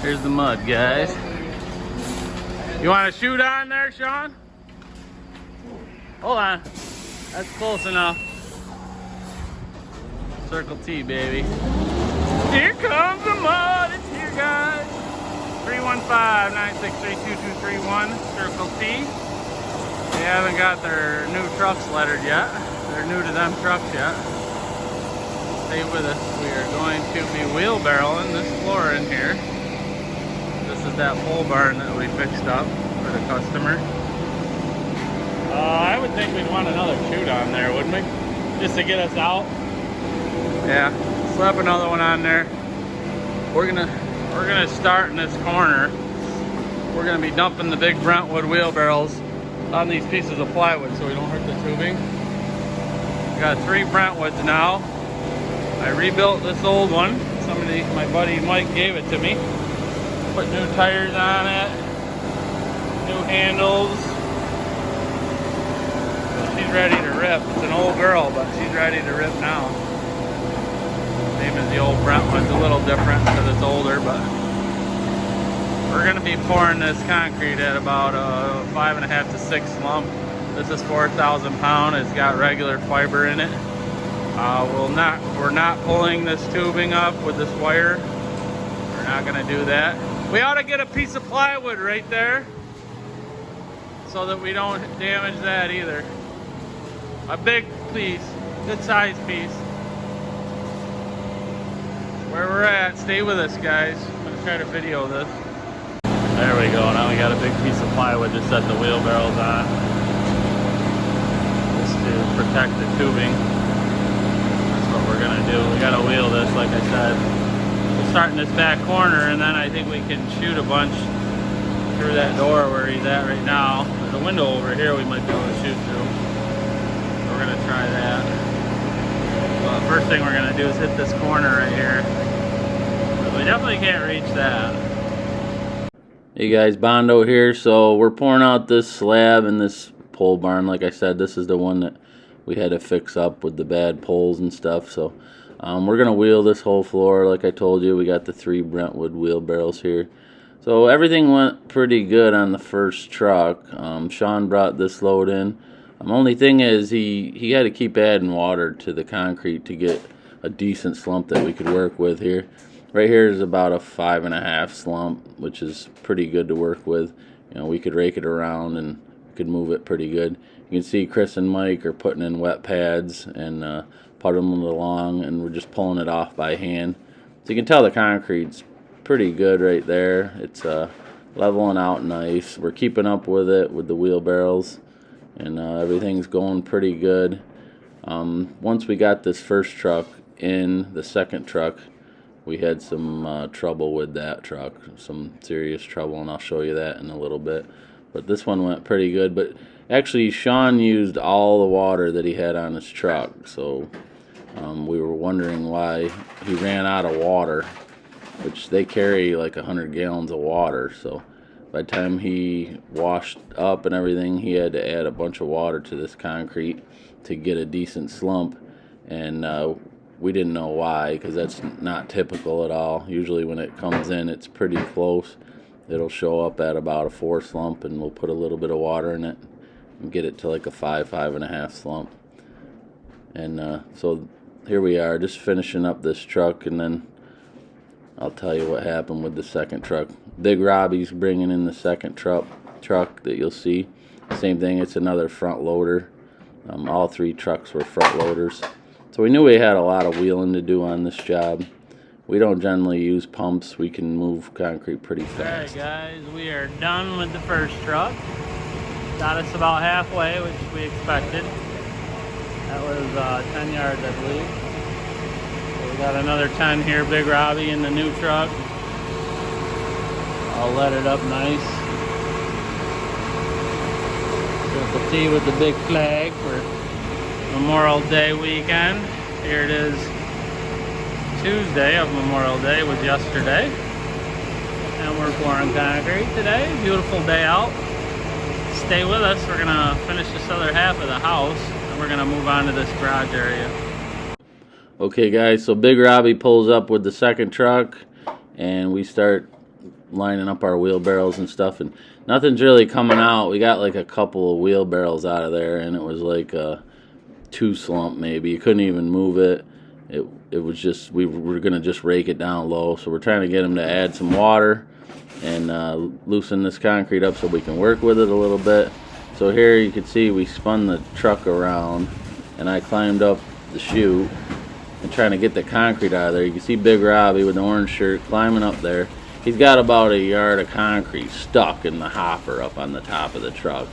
Here's the mud, guys. You want to shoot on there, Sean? Hold on. That's close enough. Circle T, baby. Here comes the mud. It's here, guys. 315-963-2231. Circle T. They haven't got their new trucks lettered yet. They're new to them trucks yet. Stay with us. We are going to be wheelbarrowing this floor in here. This is that pole barn that we fixed up for the customer. I would think we'd want another chute on there, wouldn't we? Just to get us out. Yeah, slap another one on there. We're gonna start in this corner. We're gonna be dumping the big Brentwood wheelbarrows on these pieces of plywood so we don't hurt the tubing. Got 3 Brentwoods now. I rebuilt this old one. My buddy Mike gave it to me. Put new tires on it, new handles. She's ready to rip. It's an old girl, but she's ready to rip now. Same as the old Brentwood's, a little different because it's older, but we're gonna be pouring this concrete at about 5.5 to 6 slump. This is 4,000 pound. It's got regular fiber in it. We're not pulling this tubing up with this wire. We're not gonna do that. We ought to get a piece of plywood right there so that we don't damage that either. A big piece, good size piece. Where we're at, stay with us, guys. I'm gonna try to video this. There we go. Now we got a big piece of plywood to set the wheelbarrows on, just to protect the tubing. What we're gonna do. We gotta wheel this, like I said. We'll start in this back corner, and then I think we can shoot a bunch through that door where he's at right now. There's a window over here we might be able to shoot through. We're gonna try that. Well, first thing we're gonna do is hit this corner right here. But we definitely can't reach that. Hey guys, Bondo here. So we're pouring out this slab in this pole barn. Like I said, this is the one that we had to fix up with the bad poles and stuff. So we're gonna wheel this whole floor. Like I told you, we got the 3 Brentwood wheelbarrows here. So everything went pretty good on the first truck. Sean brought this load in. Only thing is he had to keep adding water to the concrete to get a decent slump that we could work with here. Right here is about a 5.5 slump, which is pretty good to work with. You know, we could rake it around and could move it pretty good. You can see Chris and Mike are putting in wet pads and puddling it along, and we're just pulling it off by hand. So you can tell the concrete's pretty good right there. It's leveling out nice. We're keeping up with it with the wheelbarrows, and everything's going pretty good. Once we got this first truck in, the second truck, we had some trouble with that truck, some serious trouble, and I'll show you that in a little bit. But this one went pretty good. But actually, Sean used all the water that he had on his truck, so we were wondering why he ran out of water, which they carry like 100 gallons of water. So by the time he washed up and everything, he had to add a bunch of water to this concrete to get a decent slump, and we didn't know why, because that's not typical at all. Usually when it comes in, it's pretty close. It'll show up at about a 4 slump, and we'll put a little bit of water in it and get it to like a 5.5 slump. And so here we are, just finishing up this truck, and then I'll tell you what happened with the second truck. Big Robbie's bringing in the second truck that you'll see. Same thing, it's another front loader. All 3 trucks were front loaders. So we knew we had a lot of wheeling to do on this job. We don't generally use pumps. We can move concrete pretty fast. Alright guys, we are done with the first truck. Got us about halfway, which we expected. That was 10 yards, I believe. So we got another 10 here, Big Robbie in the new truck. I'll let it up nice. Circle T with the big flag for Memorial Day weekend. Here it is, Tuesday of Memorial Day was yesterday. And we're pouring concrete today. Beautiful day out. Stay with us. We're gonna finish this other half of the house, and we're gonna move on to this garage area. Okay guys, so Big Robbie pulls up with the second truck, and we start lining up our wheelbarrows and stuff, and nothing's really coming out. We got like a couple of wheelbarrows out of there, and it was like a 2 slump maybe. You couldn't even move it. It was just, we were gonna just rake it down low. So we're trying to get them to add some water and loosen this concrete up so we can work with it a little bit. So here you can see we spun the truck around, and I climbed up the chute and trying to get the concrete out of there. You can see Big Robbie with the orange shirt climbing up there. He's got about a yard of concrete stuck in the hopper up on the top of the truck,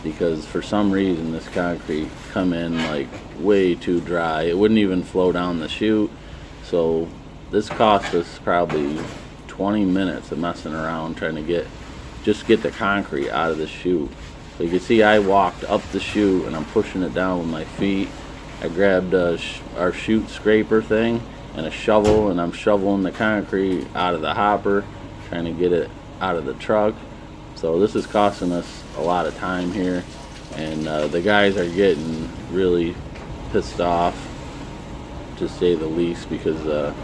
because for some reason this concrete come in like way too dry. It wouldn't even flow down the chute. So this cost us probably 20 minutes of messing around trying to get the concrete out of the chute. So you can see I walked up the chute and I'm pushing it down with my feet. I grabbed our chute scraper thing and a shovel, and I'm shoveling the concrete out of the hopper, trying to get it out of the truck. So this is costing us a lot of time here, and the guys are getting really pissed off, to say the least, because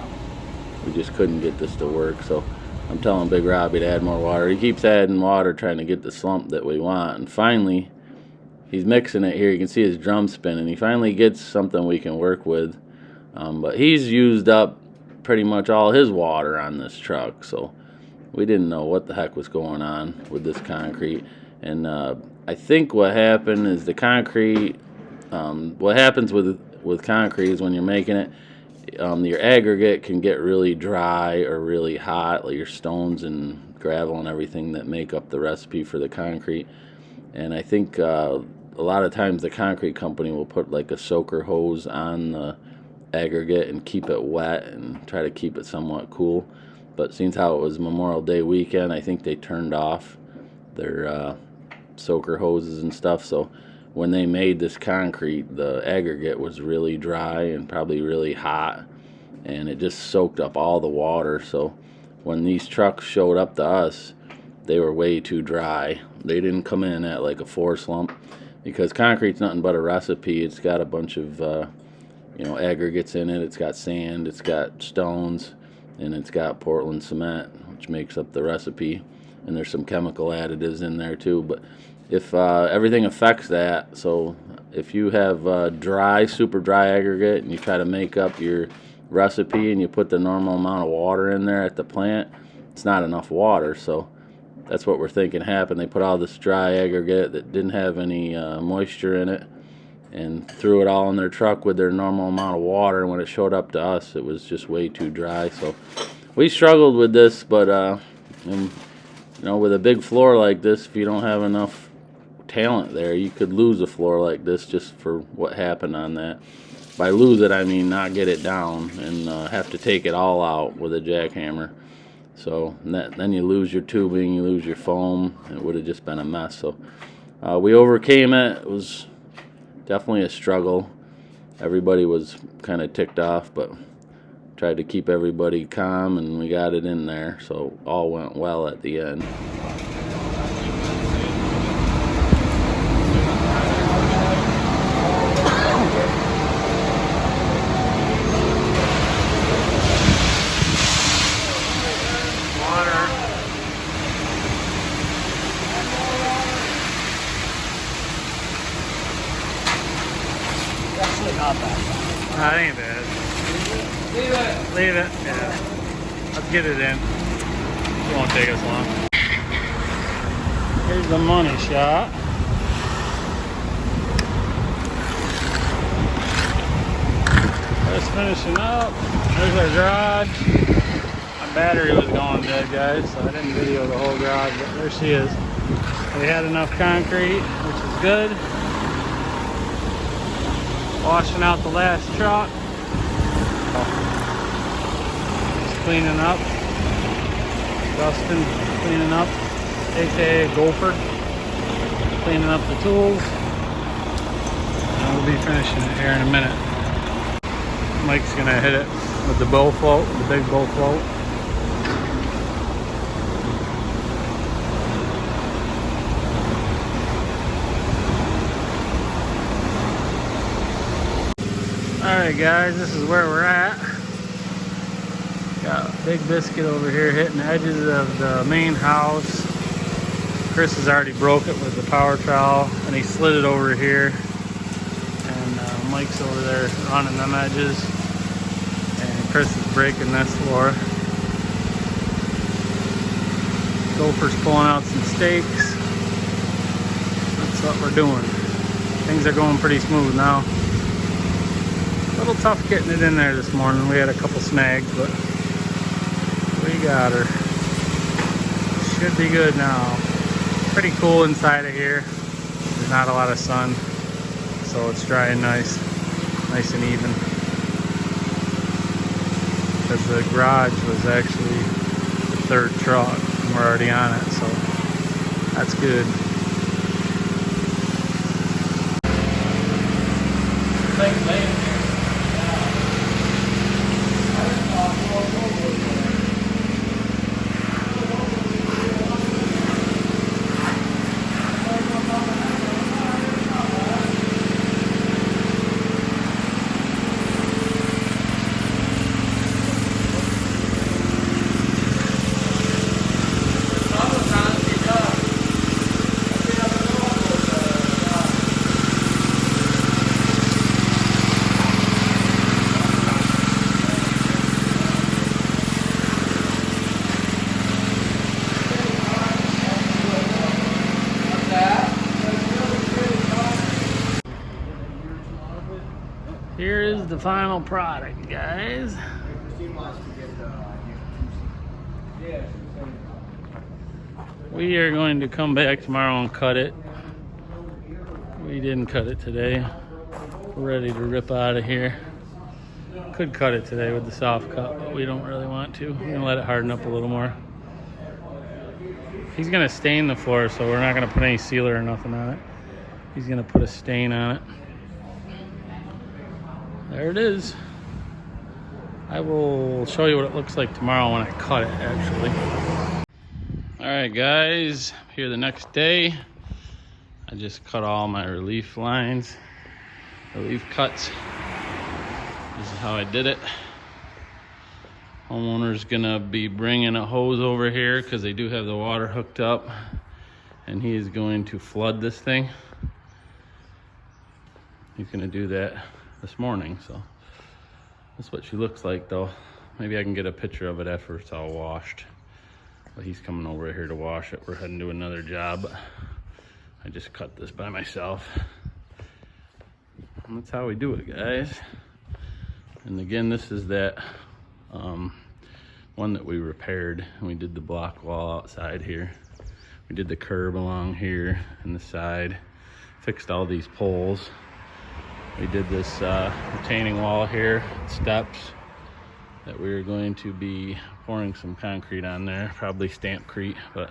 we just couldn't get this to work. So I'm telling Big Robbie to add more water. He keeps adding water trying to get the slump that we want, and finally he's mixing it here. You can see his drum spinning. He finally gets something we can work with, but he's used up pretty much all his water on this truck, so we didn't know what the heck was going on with this concrete. And I think what happened is the concrete, what happens with concrete is when you're making it, your aggregate can get really dry or really hot, like your stones and gravel and everything that make up the recipe for the concrete. And I think a lot of times the concrete company will put like a soaker hose on the aggregate and keep it wet and try to keep it somewhat cool. But since how it was Memorial Day weekend, I think they turned off their soaker hoses and stuff. So when they made this concrete, the aggregate was really dry and probably really hot, and it just soaked up all the water. So when these trucks showed up to us, they were way too dry. They didn't come in at like a 4 slump, because concrete's nothing but a recipe. It's got a bunch of aggregates in it. It's got sand, it's got stones, and it's got Portland cement, which makes up the recipe. And there's some chemical additives in there too. But if everything affects that, so if you have dry, super dry aggregate and you try to make up your recipe and you put the normal amount of water in there at the plant, it's not enough water. So that's what we're thinking happened. They put all this dry aggregate that didn't have any moisture in it and threw it all in their truck with their normal amount of water, and when it showed up to us, it was just way too dry. So we struggled with this, but with a big floor like this, if you don't have enough talent there, you could lose a floor like this just for what happened on that. By lose it, I mean not get it down and have to take it all out with a jackhammer. So then you lose your tubing, you lose your foam. It would have just been a mess. So we overcame it. It was definitely a struggle. Everybody was kind of ticked off, but tried to keep everybody calm, and we got it in there. So all went well at the end. That ain't bad. Leave it. Leave it. Yeah. Let's get it in. It won't take us long. Here's the money shot. Just finishing up. There's our garage. My battery was going dead, guys, so I didn't video the whole garage, but there she is. We had enough concrete, which is good. Washing out the last truck. Just cleaning up. Dustin cleaning up, aka Gopher. Cleaning up the tools. And we'll be finishing it here in a minute. Mike's gonna hit it with the bow float, the big bow float. Alright guys, this is where we're at. Got Big Biscuit over here hitting the edges of the main house. Chris has already broke it with the power trowel, and he slid it over here. And Mike's over there running them edges. And Chris is breaking this floor. Gopher's pulling out some steaks. That's what we're doing. Things are going pretty smooth now. A little tough getting it in there this morning. We had a couple snags, but we got her. Should be good now. Pretty cool inside of here. There's not a lot of sun, so it's drying nice and even. Because the garage was actually the third truck, and we're already on it, so that's good. Thanks, man. Here is the final product, guys. We are going to come back tomorrow and cut it. We didn't cut it today. We're ready to rip out of here. Could cut it today with the soft cut, but we don't really want to. We're gonna let it harden up a little more. He's gonna stain the floor, so we're not gonna put any sealer or nothing on it. He's gonna put a stain on it. There it is. I will show you what it looks like tomorrow when I cut it, actually. All right, guys, here the next day. I just cut all my relief lines, relief cuts. This is how I did it. Homeowner's gonna be bringing a hose over here because they do have the water hooked up, and he is going to flood this thing. He's gonna do that this morning, so that's what she looks like, though. Maybe I can get a picture of it after it's all washed. But he's coming over here to wash it. We're heading to another job. I just cut this by myself. And that's how we do it, guys. And again, this is that one that we repaired. We did the block wall outside here. We did the curb along here and the side. Fixed all these poles. We did this retaining wall here, steps that we are going to be pouring some concrete on there, probably stampcrete, but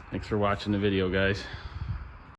thanks for watching the video, guys.